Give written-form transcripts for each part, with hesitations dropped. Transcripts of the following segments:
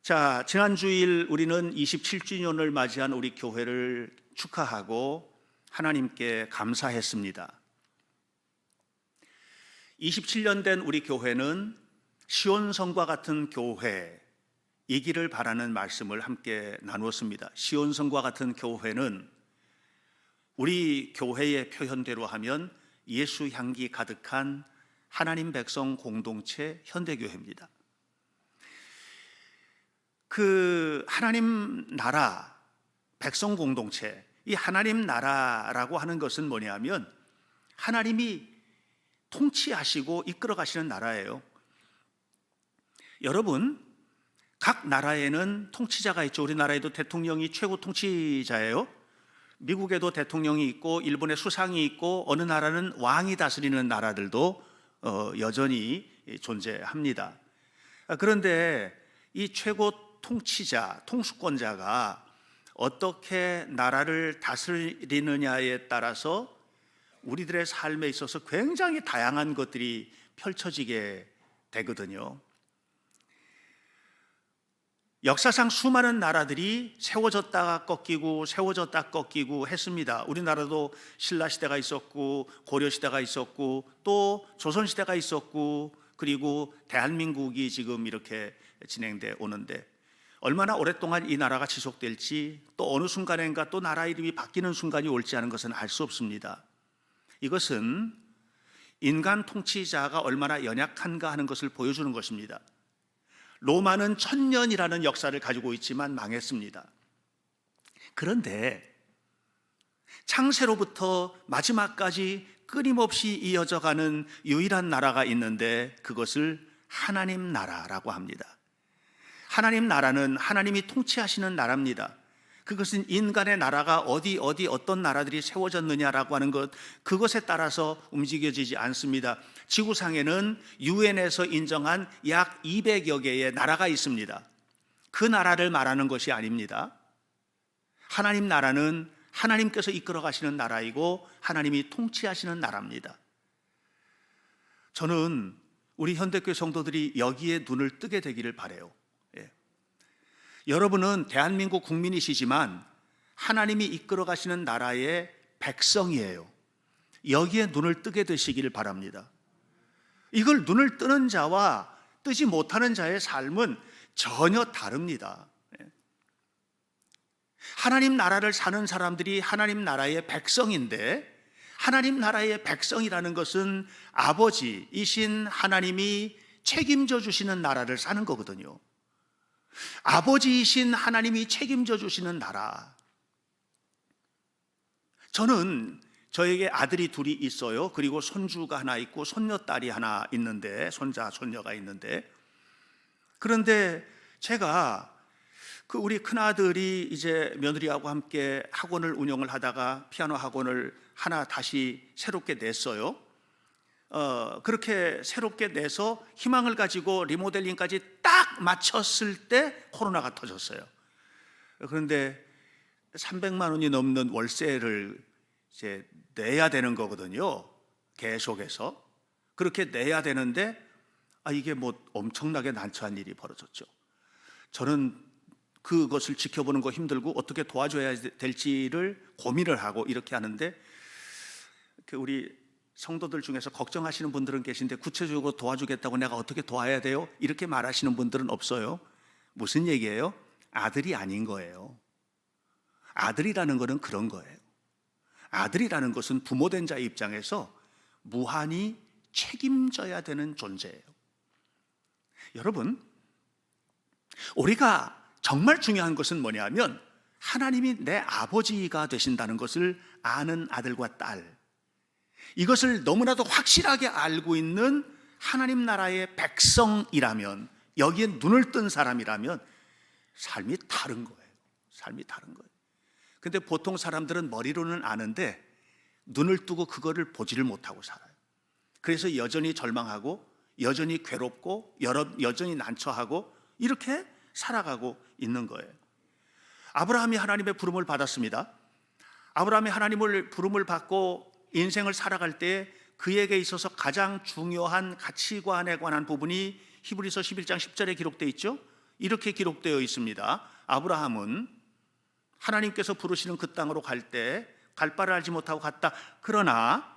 자, 지난 주일 우리는 27주년을 맞이한 우리 교회를 축하하고 하나님께 감사했습니다. 27년 된 우리 교회는 시온성과 같은 교회이기를 바라는 말씀을 함께 나누었습니다. 시온성과 같은 교회는 우리 교회의 표현대로 하면 예수 향기 가득한 하나님 백성 공동체 현대교회입니다. 그 하나님 나라 백성 공동체, 이 하나님 나라라고 하는 것은 뭐냐면 하나님이 통치하시고 이끌어 가시는 나라예요. 여러분, 각 나라에는 통치자가 있죠. 우리나라에도 대통령이 최고 통치자예요. 미국에도 대통령이 있고 일본에 수상이 있고 어느 나라는 왕이 다스리는 나라들도 여전히 존재합니다. 그런데 이 최고 통치자, 통수권자가 어떻게 나라를 다스리느냐에 따라서 우리들의 삶에 있어서 굉장히 다양한 것들이 펼쳐지게 되거든요. 역사상 수많은 나라들이 세워졌다가 꺾이고 세워졌다 꺾이고 했습니다. 우리나라도 신라시대가 있었고 고려시대가 있었고 또 조선시대가 있었고 그리고 대한민국이 지금 이렇게 진행돼 오는데 얼마나 오랫동안 이 나라가 지속될지 또 어느 순간인가 또 나라 이름이 바뀌는 순간이 올지 하는 것은 알 수 없습니다. 이것은 인간 통치자가 얼마나 연약한가 하는 것을 보여주는 것입니다. 로마는 1000년이라는 역사를 가지고 있지만 망했습니다. 그런데 창세로부터 마지막까지 끊임없이 이어져가는 유일한 나라가 있는데 그것을 하나님 나라라고 합니다. 하나님 나라는 하나님이 통치하시는 나라입니다. 그것은 인간의 나라가 어떤 나라들이 세워졌느냐라고 하는 것, 그것에 따라서 움직여지지 않습니다. 지구상에는 유엔에서 인정한 약 200여 개의 나라가 있습니다. 그 나라를 말하는 것이 아닙니다. 하나님 나라는 하나님께서 이끌어 가시는 나라이고 하나님이 통치하시는 나라입니다. 저는 우리 현대교회 성도들이 여기에 눈을 뜨게 되기를 바라요. 여러분은 대한민국 국민이시지만 하나님이 이끌어 가시는 나라의 백성이에요. 여기에 눈을 뜨게 되시기를 바랍니다. 이걸 눈을 뜨는 자와 뜨지 못하는 자의 삶은 전혀 다릅니다. 하나님 나라를 사는 사람들이 하나님 나라의 백성인데 하나님 나라의 백성이라는 것은 아버지이신 하나님이 책임져 주시는 나라를 사는 거거든요. 아버지이신 하나님이 책임져 주시는 나라. 저는 저에게 아들이 둘이 있어요. 그리고 손주가 하나 있고 손녀딸이 하나 있는데, 손자, 손녀가 있는데, 그런데 제가 우리 큰아들이 이제 며느리하고 함께 학원을 운영을 하다가 피아노 학원을 하나 다시 새롭게 냈어요. 그렇게 새롭게 내서 희망을 가지고 리모델링까지 딱 마쳤을 때 코로나가 터졌어요. 그런데 300만 원이 넘는 월세를 이제 내야 되는 거거든요. 계속해서 그렇게 내야 되는데 이게 뭐 엄청나게 난처한 일이 벌어졌죠. 저는 그것을 지켜보는 거 힘들고 어떻게 도와줘야 될지를 고민을 하고 이렇게 하는데 우리 성도들 중에서 걱정하시는 분들은 계신데 구체적으로 도와주겠다고 내가 어떻게 도와야 돼요? 이렇게 말하시는 분들은 없어요. 무슨 얘기예요? 아들이 아닌 거예요. 아들이라는 것은 그런 거예요. 아들이라는 것은 부모된 자의 입장에서 무한히 책임져야 되는 존재예요. 여러분, 우리가 정말 중요한 것은 뭐냐면 하나님이 내 아버지가 되신다는 것을 아는 아들과 딸, 이것을 너무나도 확실하게 알고 있는 하나님 나라의 백성이라면, 여기에 눈을 뜬 사람이라면 삶이 다른 거예요. 삶이 다른 거예요. 근데 보통 사람들은 머리로는 아는데 눈을 뜨고 그거를 보지를 못하고 살아요. 그래서 여전히 절망하고 여전히 괴롭고 여전히 난처하고 이렇게 살아가고 있는 거예요. 아브라함이 하나님의 부름을 받았습니다. 아브라함이 하나님을 부름을 받고 인생을 살아갈 때 그에게 있어서 가장 중요한 가치관에 관한 부분이 히브리서 11장 10절에 기록되어 있죠. 이렇게 기록되어 있습니다. 아브라함은 하나님께서 부르시는 그 땅으로 갈 때 갈 바를 알지 못하고 갔다. 그러나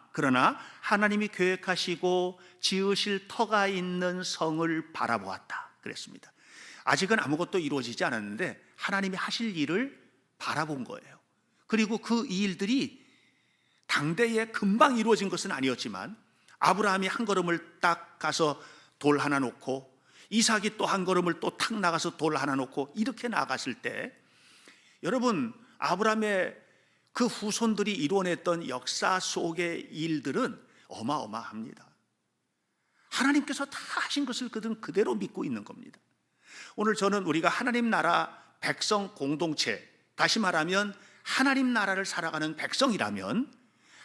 하나님이 계획하시고 지으실 터가 있는 성을 바라보았다 그랬습니다. 아직은 아무것도 이루어지지 않았는데 하나님이 하실 일을 바라본 거예요. 그리고 그 일들이 당대에 금방 이루어진 것은 아니었지만 아브라함이 한 걸음을 딱 가서 돌 하나 놓고 이삭이 또 한 걸음을 또 탁 나가서 돌 하나 놓고 이렇게 나갔을 때 여러분, 아브라함의 그 후손들이 이루어냈던 역사 속의 일들은 어마어마합니다. 하나님께서 다 하신 것을 그들은 그대로 믿고 있는 겁니다. 오늘 저는 우리가 하나님 나라 백성 공동체, 다시 말하면 하나님 나라를 살아가는 백성이라면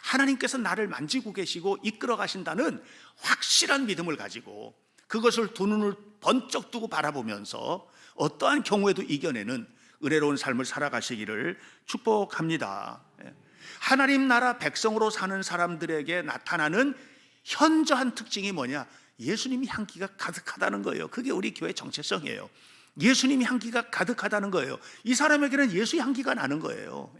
하나님께서 나를 만지고 계시고 이끌어 가신다는 확실한 믿음을 가지고 그것을 두 눈을 번쩍 뜨고 바라보면서 어떠한 경우에도 이겨내는 은혜로운 삶을 살아가시기를 축복합니다. 하나님 나라 백성으로 사는 사람들에게 나타나는 현저한 특징이 뭐냐? 예수님이 향기가 가득하다는 거예요. 그게 우리 교회 정체성이에요. 예수님이 향기가 가득하다는 거예요. 이 사람에게는 예수 향기가 나는 거예요.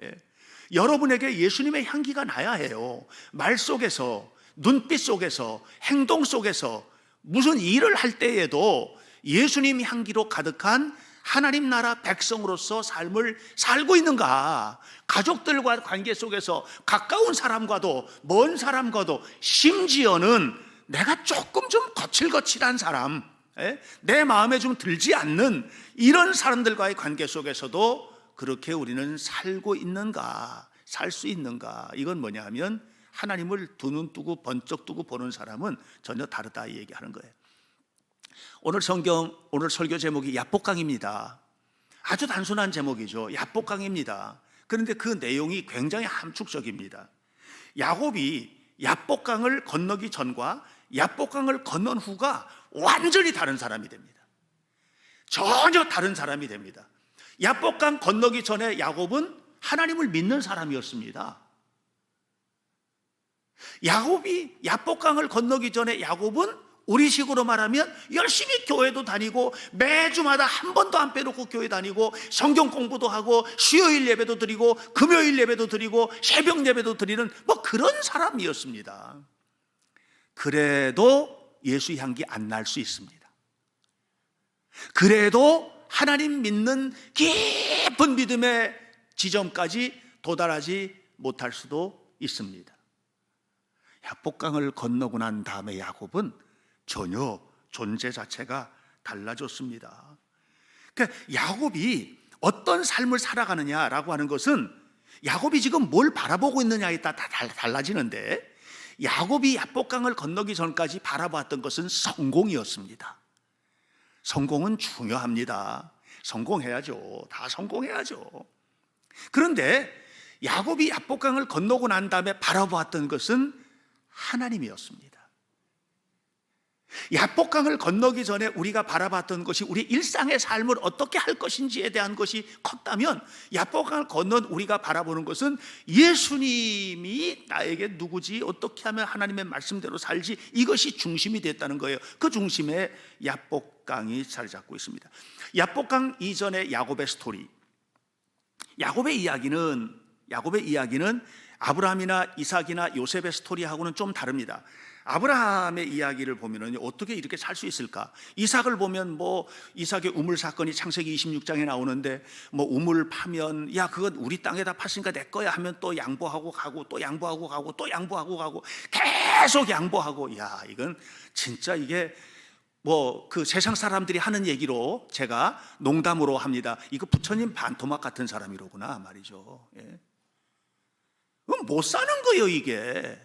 여러분에게 예수님의 향기가 나야 해요. 말 속에서, 눈빛 속에서, 행동 속에서 무슨 일을 할 때에도 예수님 향기로 가득한 하나님 나라 백성으로서 삶을 살고 있는가? 가족들과 관계 속에서 가까운 사람과도 먼 사람과도 심지어는 내가 조금 좀 거칠거칠한 사람, 내 마음에 좀 들지 않는 이런 사람들과의 관계 속에서도 그렇게 우리는 살고 있는가? 살 수 있는가? 이건 뭐냐 하면 하나님을 두 눈 뜨고 번쩍 뜨고 보는 사람은 전혀 다르다 이 얘기하는 거예요. 오늘 설교 제목이 야복강입니다. 아주 단순한 제목이죠. 야복강입니다. 그런데 그 내용이 굉장히 함축적입니다. 야곱이 야복강을 건너기 전과 야복강을 건넌 후가 완전히 다른 사람이 됩니다. 전혀 다른 사람이 됩니다. 야복강 건너기 전에 야곱은 하나님을 믿는 사람이었습니다. 야곱이 야복강을 건너기 전에 야곱은 우리식으로 말하면 열심히 교회도 다니고 매주마다 한 번도 안 빼놓고 교회 다니고 성경 공부도 하고 수요일 예배도 드리고 금요일 예배도 드리고 새벽 예배도 드리는 뭐 그런 사람이었습니다. 그래도 예수 향기 안 날 수 있습니다. 그래도 하나님 믿는 깊은 믿음의 지점까지 도달하지 못할 수도 있습니다. 야복강을 건너고 난 다음에 야곱은 전혀 존재 자체가 달라졌습니다. 그러니까 야곱이 어떤 삶을 살아가느냐라고 하는 것은 야곱이 지금 뭘 바라보고 있느냐에 따라 다 달라지는데 야곱이 야복강을 건너기 전까지 바라봤던 것은 성공이었습니다. 성공은 중요합니다. 성공해야죠. 다 성공해야죠. 그런데 야곱이 야복강을 건너고 난 다음에 바라보았던 것은 하나님이었습니다. 야복강을 건너기 전에 우리가 바라봤던 것이 우리 일상의 삶을 어떻게 할 것인지에 대한 것이 컸다면 야복강을 건넌 우리가 바라보는 것은 예수님이 나에게 누구지, 어떻게 하면 하나님의 말씀대로 살지, 이것이 중심이 됐다는 거예요. 그 중심에 야복강이 자리 잡고 있습니다. 야복강 이전의 야곱의 스토리, 야곱의 이야기는 아브라함이나 이삭이나 요셉의 스토리하고는 좀 다릅니다. 아브라함의 이야기를 보면은 어떻게 이렇게 살 수 있을까? 이삭을 보면 이삭의 우물 사건이 창세기 26장에 나오는데 우물 파면 그건 우리 땅에다 팠으니까 내 거야 하면 또 양보하고 가고 또 양보하고 가고 또 양보하고 가고 계속 양보하고 이건 진짜 이게 그 세상 사람들이 하는 얘기로 제가 농담으로 합니다. 이거 부처님 반토막 같은 사람이로구나 말이죠. 못 사는 거예요 이게.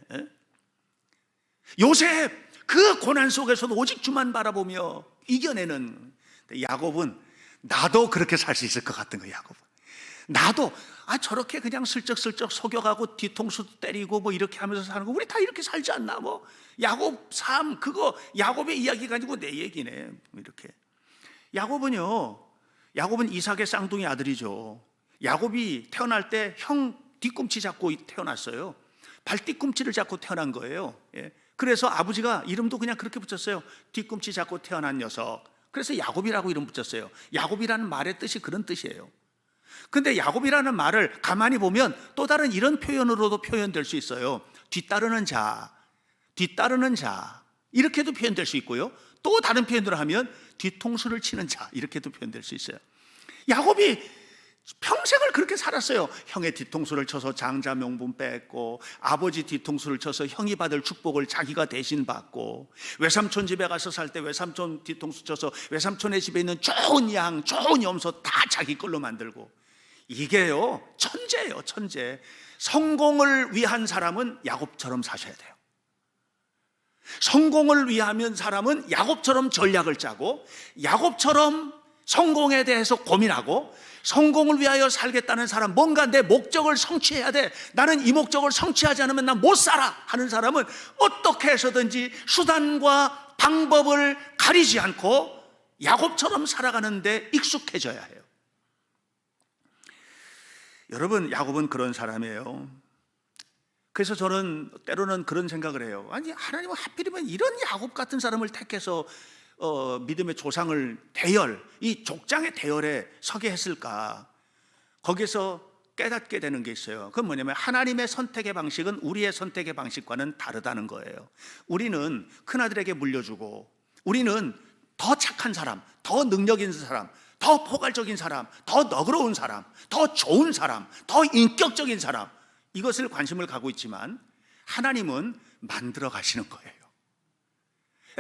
요셉 그 고난 속에서도 오직 주만 바라보며 이겨내는 야곱은 나도 그렇게 살 수 있을 것 같은 거예요. 야곱은 나도 저렇게 그냥 슬쩍슬쩍 속여가고 뒤통수도 때리고 이렇게 하면서 사는 거 우리 다 이렇게 살지 않나? 야곱 삶 그거 야곱의 이야기가 아니고 내 얘기네. 이렇게 야곱은 이삭의 쌍둥이 아들이죠. 야곱이 태어날 때 형 뒤꿈치 잡고 태어났어요. 발 뒤꿈치를 잡고 태어난 거예요. 그래서 아버지가 이름도 그냥 그렇게 붙였어요. 뒤꿈치 잡고 태어난 녀석. 그래서 야곱이라고 이름 붙였어요. 야곱이라는 말의 뜻이 그런 뜻이에요. 근데 야곱이라는 말을 가만히 보면 또 다른 이런 표현으로도 표현될 수 있어요. 뒤따르는 자, 뒤따르는 자, 이렇게도 표현될 수 있고요. 또 다른 표현으로 하면 뒤통수를 치는 자, 이렇게도 표현될 수 있어요. 야곱이 평생을 그렇게 살았어요. 형의 뒤통수를 쳐서 장자 명분 뺏고, 아버지 뒤통수를 쳐서 형이 받을 축복을 자기가 대신 받고, 외삼촌 집에 가서 살 때 외삼촌 뒤통수 쳐서 외삼촌의 집에 있는 좋은 양, 좋은 염소 다 자기 걸로 만들고. 이게요, 천재예요, 천재. 성공을 위한 사람은 야곱처럼 사셔야 돼요. 성공을 위하면 사람은 야곱처럼 전략을 짜고, 야곱처럼 성공에 대해서 고민하고, 성공을 위하여 살겠다는 사람, 뭔가 내 목적을 성취해야 돼, 나는 이 목적을 성취하지 않으면 난 못 살아 하는 사람은 어떻게 해서든지 수단과 방법을 가리지 않고 야곱처럼 살아가는 데 익숙해져야 해요. 여러분, 야곱은 그런 사람이에요. 그래서 저는 때로는 그런 생각을 해요. 아니, 하나님은 하필이면 이런 야곱 같은 사람을 택해서 믿음의 조상을 대열, 이 족장의 대열에 서게 했을까? 거기서 깨닫게 되는 게 있어요. 그건 뭐냐면 하나님의 선택의 방식은 우리의 선택의 방식과는 다르다는 거예요. 우리는 큰아들에게 물려주고, 우리는 더 착한 사람, 더 능력 있는 사람, 더 포괄적인 사람, 더 너그러운 사람, 더 좋은 사람, 더 인격적인 사람, 이것을 관심을 갖고 있지만 하나님은 만들어 가시는 거예요.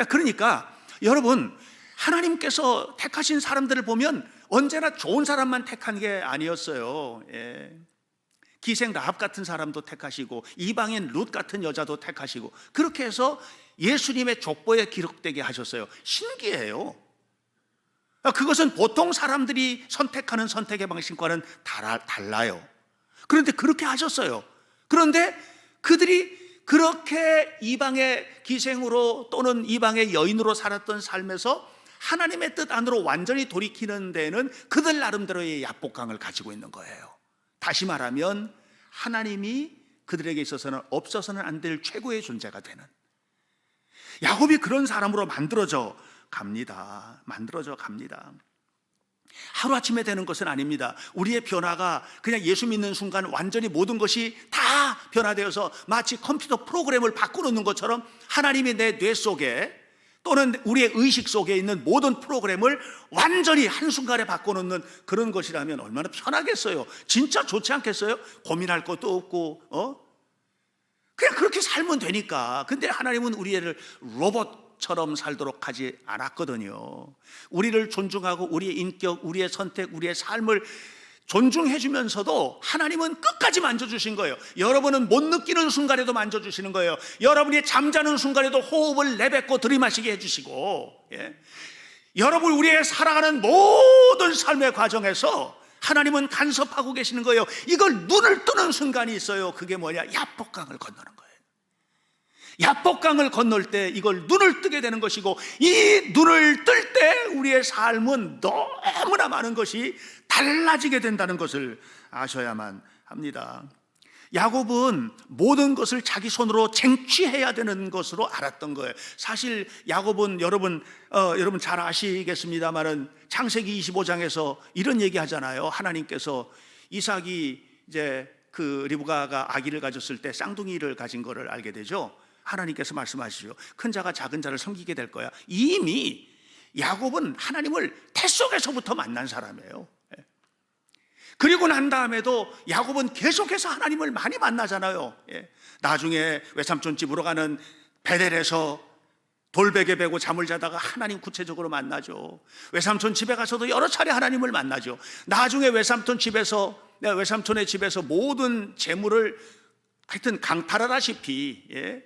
그러니까 여러분, 하나님께서 택하신 사람들을 보면 언제나 좋은 사람만 택한 게 아니었어요. 기생 라합 같은 사람도 택하시고, 이방인 룻 같은 여자도 택하시고, 그렇게 해서 예수님의 족보에 기록되게 하셨어요. 신기해요. 그것은 보통 사람들이 선택하는 선택의 방식과는 달라요. 그런데 그렇게 하셨어요. 그런데 그들이 그렇게 이방의 기생으로 또는 이방의 여인으로 살았던 삶에서 하나님의 뜻 안으로 완전히 돌이키는 데는 그들 나름대로의 야복강을 가지고 있는 거예요. 다시 말하면 하나님이 그들에게 있어서는 없어서는 안 될 최고의 존재가 되는, 야곱이 그런 사람으로 만들어져 갑니다. 만들어져 갑니다. 하루아침에 되는 것은 아닙니다. 우리의 변화가 그냥 예수 믿는 순간 완전히 모든 것이 다 변화되어서 마치 컴퓨터 프로그램을 바꿔놓는 것처럼 하나님이 내 뇌 속에 또는 우리의 의식 속에 있는 모든 프로그램을 완전히 한순간에 바꿔놓는 그런 것이라면 얼마나 편하겠어요. 진짜 좋지 않겠어요? 고민할 것도 없고 그냥 그렇게 살면 되니까. 근데 하나님은 우리를 로봇처럼 살도록 하지 않았거든요. 우리를 존중하고 우리의 인격, 우리의 선택, 우리의 삶을 존중해 주면서도 하나님은 끝까지 만져주신 거예요. 여러분은 못 느끼는 순간에도 만져주시는 거예요. 여러분이 잠자는 순간에도 호흡을 내뱉고 들이마시게 해주시고, 여러분 우리의 살아가는 모든 삶의 과정에서 하나님은 간섭하고 계시는 거예요. 이걸 눈을 뜨는 순간이 있어요. 그게 뭐냐? 야복강을 건너는 거예요. 야복강을 건널 때 이걸 눈을 뜨게 되는 것이고, 이 눈을 뜰 때 우리의 삶은 너무나 많은 것이 달라지게 된다는 것을 아셔야만 합니다. 야곱은 모든 것을 자기 손으로 쟁취해야 되는 것으로 알았던 거예요. 사실 야곱은 여러분 잘 아시겠습니다만은 창세기 25장에서 이런 얘기 하잖아요. 하나님께서 이삭이 이제 그 리브가가 아기를 가졌을 때 쌍둥이를 가진 거를 알게 되죠. 하나님께서 말씀하시죠. 큰 자가 작은 자를 섬기게 될 거야. 이미 야곱은 하나님을 태 속에서부터 만난 사람이에요. 그리고 난 다음에도 야곱은 계속해서 하나님을 많이 만나잖아요. 나중에 외삼촌 집으로 가는 베델에서 돌베개 베고 잠을 자다가 하나님 구체적으로 만나죠. 외삼촌 집에 가서도 여러 차례 하나님을 만나죠. 나중에 외삼촌의 집에서 모든 재물을 하여튼 강탈하다시피,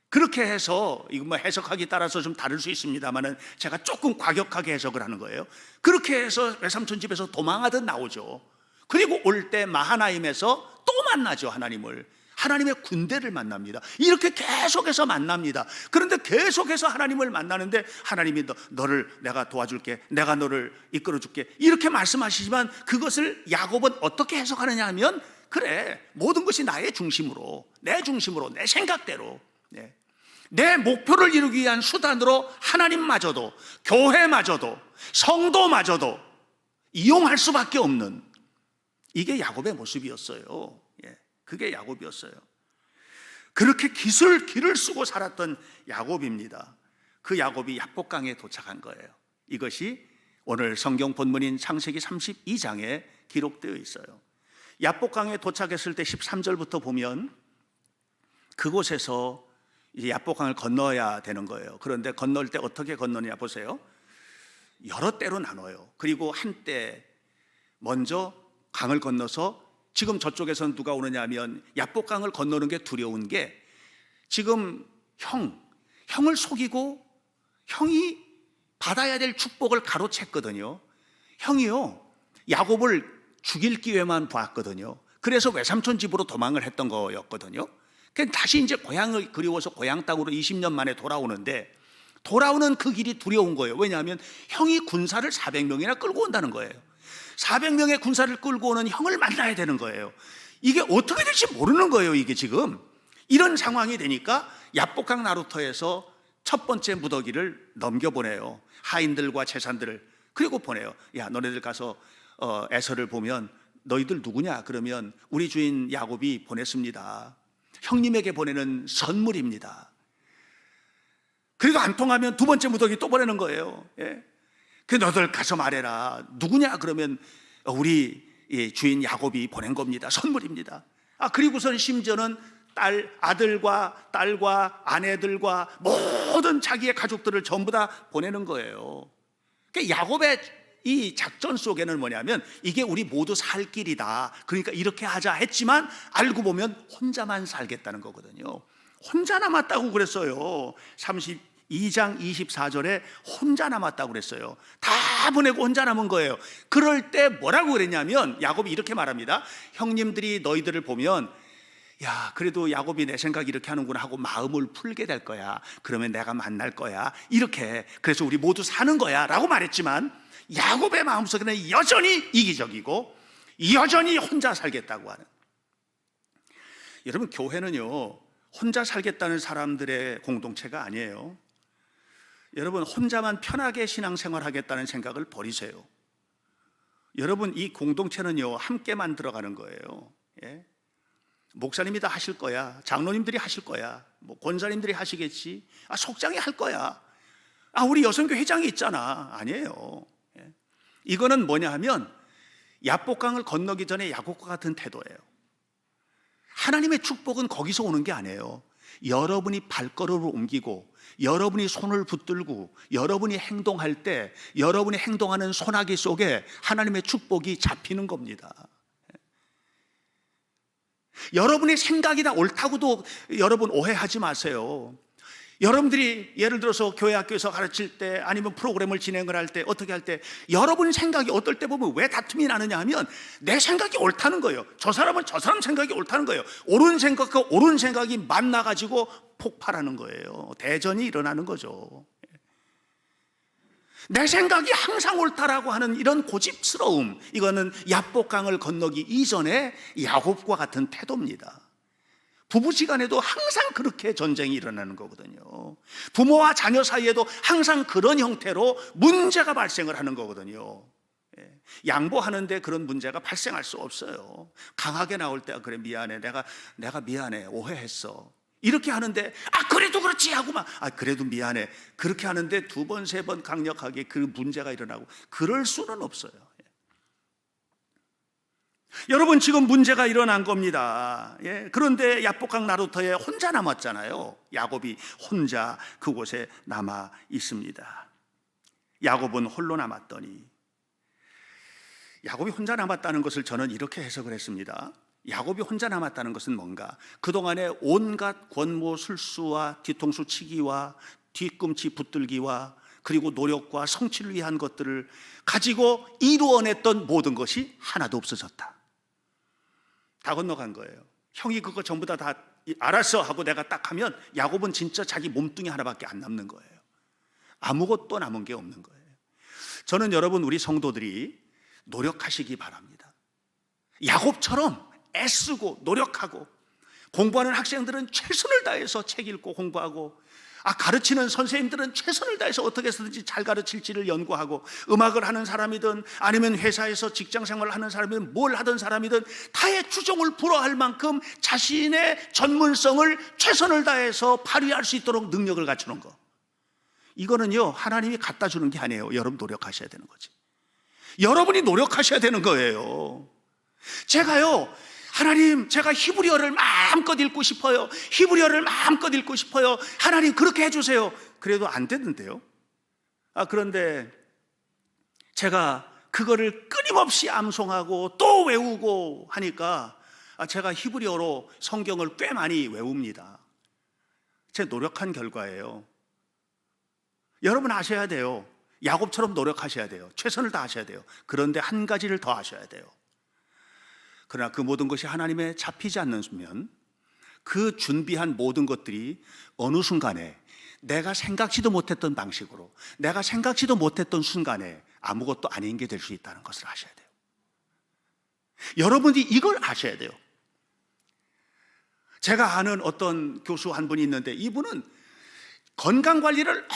그렇게 해서, 이거 뭐 해석하기 따라서 좀 다를 수 있습니다만은 제가 조금 과격하게 해석을 하는 거예요. 그렇게 해서 외삼촌 집에서 도망하듯 나오죠. 그리고 올 때 마하나임에서 또 만나죠. 하나님의 군대를 만납니다. 이렇게 계속해서 만납니다. 그런데 계속해서 하나님을 만나는데 하나님이 너를 내가 도와줄게, 내가 너를 이끌어줄게, 이렇게 말씀하시지만 그것을 야곱은 어떻게 해석하느냐 하면, 그래, 모든 것이 나의 중심으로, 내 중심으로, 내 생각대로, 내 목표를 이루기 위한 수단으로 하나님마저도, 교회마저도, 성도마저도 이용할 수밖에 없는, 이게 야곱의 모습이었어요. 그게 야곱이었어요. 그렇게 길을 쓰고 살았던 야곱입니다. 그 야곱이 야복강에 도착한 거예요. 이것이 오늘 성경 본문인 창세기 32장에 기록되어 있어요. 야복강에 도착했을 때 13절부터 보면 그곳에서 이제 야복강을 건너야 되는 거예요. 그런데 건널 때 어떻게 건너냐 보세요. 여러 때로 나눠요. 그리고 한때 먼저 강을 건너서, 지금 저쪽에서는 누가 오느냐 하면 야복강을 건너는 게 두려운 게, 지금 형을 속이고 형이 받아야 될 축복을 가로챘거든요. 형이요, 야곱을 죽일 기회만 보았거든요. 그래서 외삼촌 집으로 도망을 했던 거였거든요. 다시 이제 고향을 그리워서 고향 땅으로 20년 만에 돌아오는데, 돌아오는 그 길이 두려운 거예요. 왜냐하면 형이 군사를 400명이나 끌고 온다는 거예요. 400명의 군사를 끌고 오는 형을 만나야 되는 거예요. 이게 어떻게 될지 모르는 거예요. 이게 지금 이런 상황이 되니까 야복강 나루터에서 첫 번째 무더기를 넘겨보내요. 하인들과 재산들을. 그리고 보내요. 야, 너네들 가서 에서를 보면 너희들 누구냐? 그러면 우리 주인 야곱이 보냈습니다. 형님에게 보내는 선물입니다. 그래도 안 통하면 두 번째 무더기 또 보내는 거예요. 그 너희들 가서 말해라. 누구냐? 그러면 우리 주인 야곱이 보낸 겁니다. 선물입니다. 그리고선 심지어는 아들과 딸과 아내들과 모든 자기의 가족들을 전부 다 보내는 거예요. 야곱의 이 작전 속에는 뭐냐면, 이게 우리 모두 살 길이다, 그러니까 이렇게 하자 했지만 알고 보면 혼자만 살겠다는 거거든요. 혼자 남았다고 그랬어요. 32장 24절에 혼자 남았다고 그랬어요. 다 보내고 혼자 남은 거예요. 그럴 때 뭐라고 그랬냐면, 야곱이 이렇게 말합니다. 형님들이 너희들을 보면, 야, 그래도 야곱이 내 생각 이렇게 하는구나 하고 마음을 풀게 될 거야. 그러면 내가 만날 거야. 이렇게, 그래서 우리 모두 사는 거야 라고 말했지만, 야곱의 마음속에는 여전히 이기적이고 여전히 혼자 살겠다고 하는. 여러분, 교회는요, 혼자 살겠다는 사람들의 공동체가 아니에요. 여러분, 혼자만 편하게 신앙생활 하겠다는 생각을 버리세요. 여러분, 이 공동체는요, 함께 만들어가는 거예요. 목사님이 다 하실 거야, 장로님들이 하실 거야, 뭐 권사님들이 하시겠지, 속장이 할 거야, 우리 여성교 회장이 있잖아. 아니에요. 이거는 뭐냐 하면 야복강을 건너기 전에 야곱과 같은 태도예요. 하나님의 축복은 거기서 오는 게 아니에요. 여러분이 발걸음을 옮기고, 여러분이 손을 붙들고, 여러분이 행동할 때 여러분이 행동하는 소나기 속에 하나님의 축복이 잡히는 겁니다. 여러분의 생각이 다 옳다고도 여러분 오해하지 마세요. 여러분들이 예를 들어서 교회 학교에서 가르칠 때, 아니면 프로그램을 진행을 할 때, 어떻게 할 때, 여러분 생각이 어떨 때 보면 왜 다툼이 나느냐 하면 내 생각이 옳다는 거예요. 저 사람은 저 사람 생각이 옳다는 거예요. 옳은 생각과 옳은 생각이 만나가지고 폭발하는 거예요. 대전이 일어나는 거죠. 내 생각이 항상 옳다라고 하는 이런 고집스러움, 이거는 야복강을 건너기 이전에 야곱과 같은 태도입니다. 부부지간에도 항상 그렇게 전쟁이 일어나는 거거든요. 부모와 자녀 사이에도 항상 그런 형태로 문제가 발생을 하는 거거든요. 양보하는데 그런 문제가 발생할 수 없어요. 강하게 나올 때, 그래 미안해, 내가 미안해, 오해했어, 이렇게 하는데 그래도 그렇지 하고 막 그래도 미안해, 그렇게 하는데 두 번, 세 번 강력하게 그 문제가 일어나고, 그럴 수는 없어요. 여러분, 지금 문제가 일어난 겁니다. 그런데 야복강 나루터에 혼자 남았잖아요. 야곱이 혼자 그곳에 남아 있습니다. 야곱은 홀로 남았더니, 야곱이 혼자 남았다는 것을 저는 이렇게 해석을 했습니다. 야곱이 혼자 남았다는 것은 뭔가, 그동안에 온갖 권모 술수와 뒤통수 치기와 뒤꿈치 붙들기와 그리고 노력과 성취를 위한 것들을 가지고 이루어냈던 모든 것이 하나도 없어졌다. 다 건너간 거예요. 형이 그거 전부 다 알았어 하고 내가 딱 하면 야곱은 진짜 자기 몸뚱이 하나밖에 안 남는 거예요. 아무것도 남은 게 없는 거예요. 저는 여러분, 우리 성도들이 노력하시기 바랍니다. 야곱처럼 애쓰고 노력하고 공부하는 학생들은 최선을 다해서 책 읽고 공부하고, 가르치는 선생님들은 최선을 다해서 어떻게 해서든지 잘 가르칠지를 연구하고, 음악을 하는 사람이든 아니면 회사에서 직장 생활을 하는 사람이든 뭘 하던 사람이든 타의 추종을 불허할 만큼 자신의 전문성을 최선을 다해서 발휘할 수 있도록 능력을 갖추는 거, 이거는요 하나님이 갖다 주는 게 아니에요. 여러분 노력하셔야 되는 거지. 여러분이 노력하셔야 되는 거예요. 제가요, 하나님, 제가 히브리어를 마음껏 읽고 싶어요. 히브리어를 마음껏 읽고 싶어요. 하나님 그렇게 해주세요. 그래도 안 되는데요. 그런데 제가 그거를 끊임없이 암송하고 또 외우고 하니까 제가 히브리어로 성경을 꽤 많이 외웁니다. 제 노력한 결과예요. 여러분 아셔야 돼요. 야곱처럼 노력하셔야 돼요. 최선을 다하셔야 돼요. 그런데 한 가지를 더 하셔야 돼요. 그러나 그 모든 것이 하나님에 잡히지 않으면 그 준비한 모든 것들이 어느 순간에 내가 생각지도 못했던 방식으로, 내가 생각지도 못했던 순간에 아무것도 아닌 게 될 수 있다는 것을 아셔야 돼요. 여러분이 이걸 아셔야 돼요. 제가 아는 어떤 교수 한 분이 있는데 이분은 건강관리를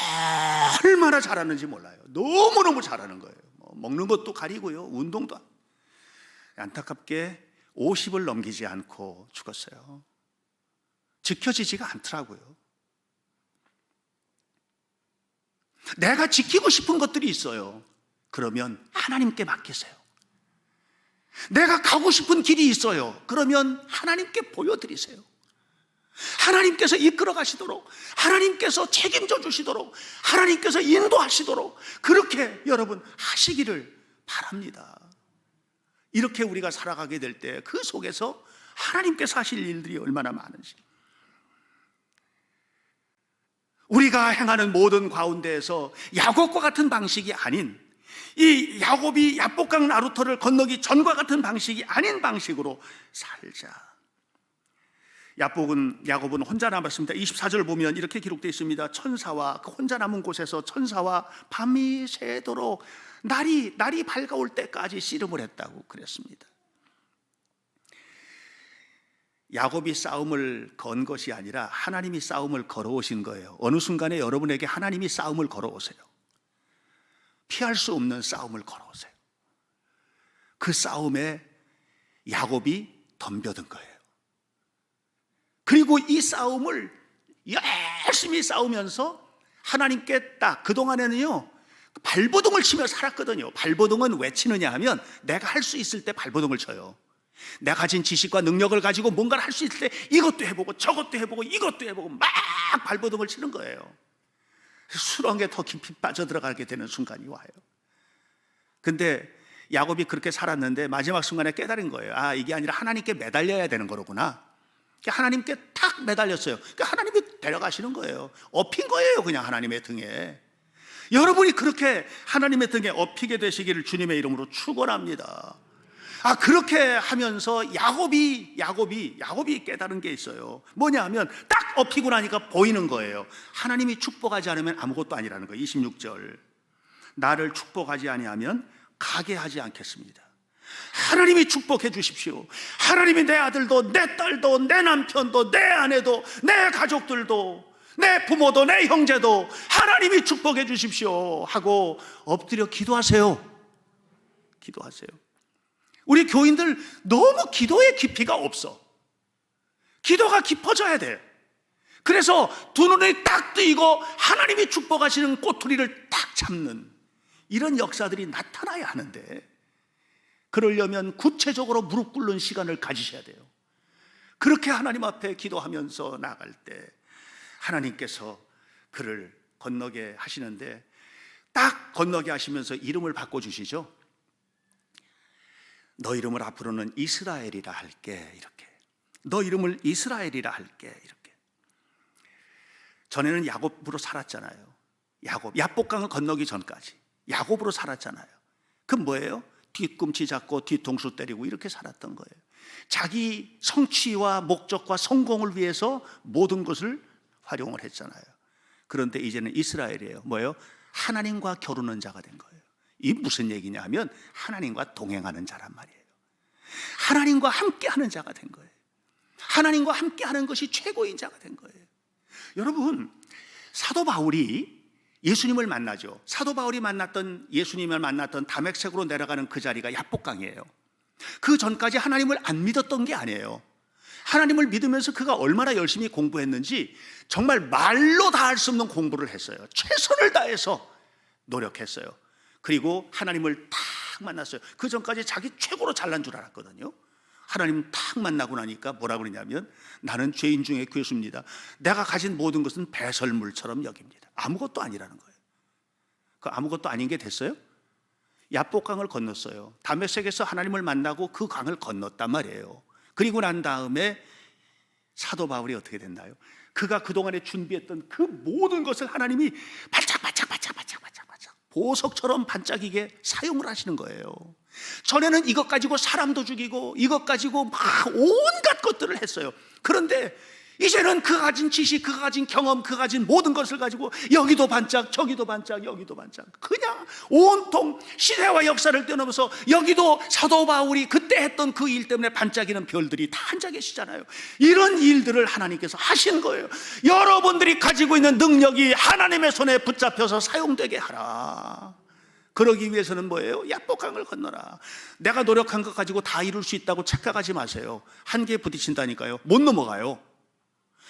얼마나 잘하는지 몰라요. 너무너무 잘하는 거예요. 먹는 것도 가리고요, 운동도. 안타깝게 50을 넘기지 않고 죽었어요. 지켜지지가 않더라고요. 내가 지키고 싶은 것들이 있어요. 그러면 하나님께 맡기세요. 내가 가고 싶은 길이 있어요. 그러면 하나님께 보여드리세요. 하나님께서 이끌어 가시도록, 하나님께서 책임져 주시도록, 하나님께서 인도하시도록 그렇게 여러분 하시기를 바랍니다. 이렇게 우리가 살아가게 될 때 그 속에서 하나님께서 하실 일들이 얼마나 많은지, 우리가 행하는 모든 가운데에서 야곱과 같은 방식이 아닌, 이 야곱이 야복강 나루터를 건너기 전과 같은 방식이 아닌 방식으로 살자. 야곱은 혼자 남았습니다. 24절 보면 이렇게 기록되어 있습니다. 천사와 그 혼자 남은 곳에서 천사와 밤이 새도록 날이 밝아올 때까지 씨름을 했다고 그랬습니다. 야곱이 싸움을 건 것이 아니라 하나님이 싸움을 걸어오신 거예요. 어느 순간에 여러분에게 하나님이 싸움을 걸어오세요. 피할 수 없는 싸움을 걸어오세요. 그 싸움에 야곱이 덤벼든 거예요. 그리고 이 싸움을 열심히 싸우면서 하나님께 그동안에는요 발버둥을 치며 살았거든요. 발버둥은 왜 치느냐 하면 내가 할 수 있을 때 발버둥을 쳐요. 내가 가진 지식과 능력을 가지고 뭔가를 할 수 있을 때 이것도 해보고 저것도 해보고 이것도 해보고 막 발버둥을 치는 거예요. 수렁에 더 깊이 빠져들어가게 되는 순간이 와요. 근데 야곱이 그렇게 살았는데 마지막 순간에 깨달은 거예요. 이게 아니라 하나님께 매달려야 되는 거로구나. 하나님께 탁 매달렸어요. 하나님이 데려가시는 거예요. 업힌 거예요, 그냥 하나님의 등에. 여러분이 그렇게 하나님의 등에 업히게 되시기를 주님의 이름으로 축원합니다. 그렇게 하면서 야곱이 깨달은 게 있어요. 뭐냐 하면 딱 업히고 나니까 보이는 거예요. 하나님이 축복하지 않으면 아무것도 아니라는 거예요. 26절, 나를 축복하지 아니하면 가게 하지 않겠습니다. 하나님이 축복해 주십시오. 하나님이 내 아들도 내 딸도 내 남편도 내 아내도 내 가족들도 내 부모도 내 형제도 하나님이 축복해 주십시오 하고 엎드려 기도하세요. 기도하세요. 우리 교인들 너무 기도의 깊이가 없어. 기도가 깊어져야 돼. 그래서 두 눈이 딱 뜨이고 하나님이 축복하시는 꼬투리를 딱 잡는 이런 역사들이 나타나야 하는데, 그러려면 구체적으로 무릎 꿇는 시간을 가지셔야 돼요. 그렇게 하나님 앞에 기도하면서 나갈 때 하나님께서 그를 건너게 하시는데, 딱 건너게 하시면서 이름을 바꿔주시죠. 너 이름을 앞으로는 이스라엘이라 할게, 이렇게. 너 이름을 이스라엘이라 할게, 이렇게. 전에는 야곱으로 살았잖아요. 야복강을 건너기 전까지 야곱으로 살았잖아요. 그럼 뭐예요? 뒤꿈치 잡고 뒤통수 때리고 이렇게 살았던 거예요. 자기 성취와 목적과 성공을 위해서 모든 것을 활용을 했잖아요. 그런데 이제는 이스라엘이에요. 뭐예요? 하나님과 겨루는 자가 된 거예요. 이 무슨 얘기냐 하면 하나님과 동행하는 자란 말이에요. 하나님과 함께하는 자가 된 거예요. 하나님과 함께하는 것이 최고인 자가 된 거예요. 여러분, 사도 바울이 예수님을 만나죠. 사도 바울이 예수님을 만났던 다메섹으로 내려가는 그 자리가 야복강이에요. 그 전까지 하나님을 안 믿었던 게 아니에요. 하나님을 믿으면서 그가 얼마나 열심히 공부했는지 정말 말로 다 할 수 없는 공부를 했어요. 최선을 다해서 노력했어요. 그리고 하나님을 딱 만났어요. 그 전까지 자기 최고로 잘난 줄 알았거든요. 하나님 딱 만나고 나니까 뭐라 그러냐면, 나는 죄인 중에 괴수입니다. 내가 가진 모든 것은 배설물처럼 여깁니다. 아무것도 아니라는 거예요. 그 아무것도 아닌 게 됐어요? 야복강을 건넜어요. 다메섹에서 하나님을 만나고 그 강을 건넜단 말이에요. 그리고 난 다음에 사도 바울이 어떻게 됐나요? 그가 그동안에 준비했던 그 모든 것을 하나님이 반짝반짝 보석처럼 반짝이게 사용을 하시는 거예요. 전에는 이것 가지고 사람도 죽이고 이것 가지고 막 온갖 것들을 했어요. 그런데 이제는 그가 가진 지식, 그가 가진 경험, 그가 가진 모든 것을 가지고 여기도 반짝 저기도 반짝 여기도 반짝, 그냥 온통 시대와 역사를 뛰어넘어서 여기도 사도 바울이 그때 했던 그 일 때문에 반짝이는 별들이 다 앉아 계시잖아요. 이런 일들을 하나님께서 하신 거예요. 여러분들이 가지고 있는 능력이 하나님의 손에 붙잡혀서 사용되게 하라. 그러기 위해서는 뭐예요? 야복강을 건너라. 내가 노력한 것 가지고 다 이룰 수 있다고 착각하지 마세요. 한계에 부딪힌다니까요. 못 넘어가요.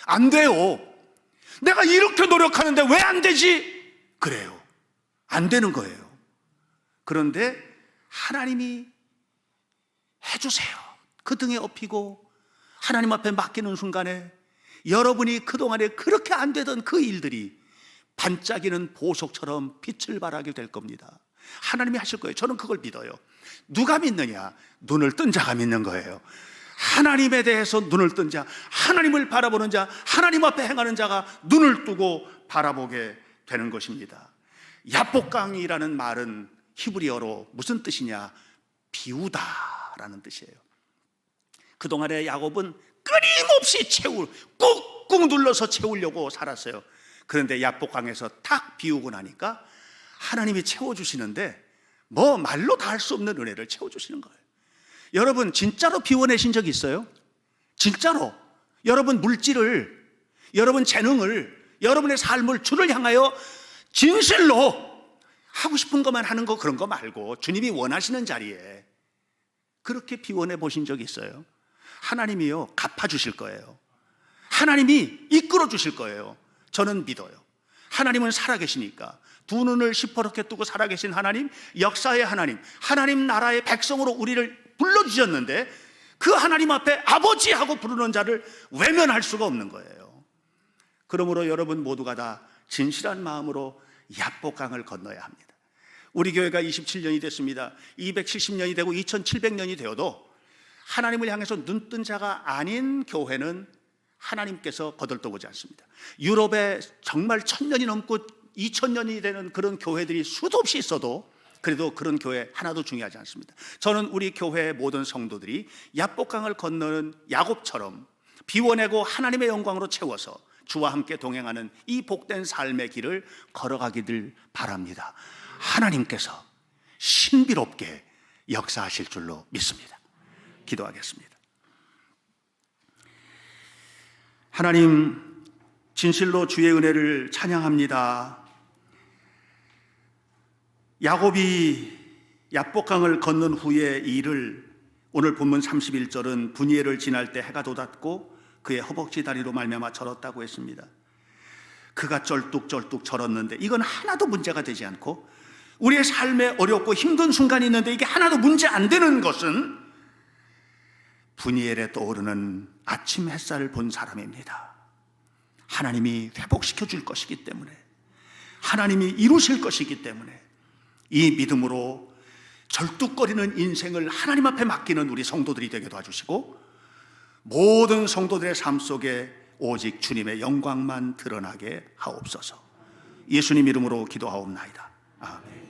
안 돼요. 내가 이렇게 노력하는데 왜 안 되지? 그래요. 안 되는 거예요. 그런데 하나님이 해주세요. 그 등에 업히고 하나님 앞에 맡기는 순간에 여러분이 그동안에 그렇게 안 되던 그 일들이 반짝이는 보석처럼 빛을 발하게 될 겁니다. 하나님이 하실 거예요. 저는 그걸 믿어요. 누가 믿느냐? 눈을 뜬 자가 믿는 거예요. 하나님에 대해서 눈을 뜬 자, 하나님을 바라보는 자, 하나님 앞에 행하는 자가 눈을 뜨고 바라보게 되는 것입니다. 야복강이라는 말은 히브리어로 무슨 뜻이냐? 비우다라는 뜻이에요. 그동안에 야곱은 끊임없이 꾹꾹 눌러서 채우려고 살았어요. 그런데 야복강에서 탁 비우고 나니까 하나님이 채워주시는데 뭐 말로 다 할 수 없는 은혜를 채워주시는 거예요. 여러분, 진짜로 비워내신 적 있어요? 진짜로 여러분 물질을, 여러분 재능을, 여러분의 삶을 주를 향하여 진실로 하고 싶은 것만 하는 거, 그런 거 말고 주님이 원하시는 자리에 그렇게 비워내 보신 적 있어요? 하나님이요, 갚아주실 거예요. 하나님이 이끌어 주실 거예요. 저는 믿어요. 하나님은 살아계시니까. 두 눈을 시퍼렇게 뜨고 살아계신 하나님, 역사의 하나님, 하나님 나라의 백성으로 우리를 불러주셨는데 그 하나님 앞에 아버지하고 부르는 자를 외면할 수가 없는 거예요. 그러므로 여러분 모두가 다 진실한 마음으로 야복강을 건너야 합니다. 우리 교회가 27년이 됐습니다. 270년이 되고 2700년이 되어도 하나님을 향해서 눈뜬 자가 아닌 교회는 하나님께서 거들떠보지 않습니다. 유럽에 정말 1000년이 넘고 2000년이 되는 그런 교회들이 수도 없이 있어도 그래도 그런 교회 하나도 중요하지 않습니다. 저는 우리 교회의 모든 성도들이 야복강을 건너는 야곱처럼 비워내고 하나님의 영광으로 채워서 주와 함께 동행하는 이 복된 삶의 길을 걸어가기를 바랍니다. 하나님께서 신비롭게 역사하실 줄로 믿습니다. 기도하겠습니다. 하나님, 진실로 주의 은혜를 찬양합니다. 야곱이 야복강을 건넌 후의 일을 오늘 본문 31절은 분이엘을 지날 때 해가 돋았고 그의 허벅지 다리로 말미암아 절었다고 했습니다. 그가 쩔뚝쩔뚝 절었는데 이건 하나도 문제가 되지 않고, 우리의 삶에 어렵고 힘든 순간이 있는데 이게 하나도 문제 안 되는 것은 분이엘에 떠오르는 아침 햇살을 본 사람입니다. 하나님이 회복시켜 줄 것이기 때문에, 하나님이 이루실 것이기 때문에 이 믿음으로 절뚝거리는 인생을 하나님 앞에 맡기는 우리 성도들이 되게 도와주시고, 모든 성도들의 삶 속에 오직 주님의 영광만 드러나게 하옵소서. 예수님 이름으로 기도하옵나이다. 아멘.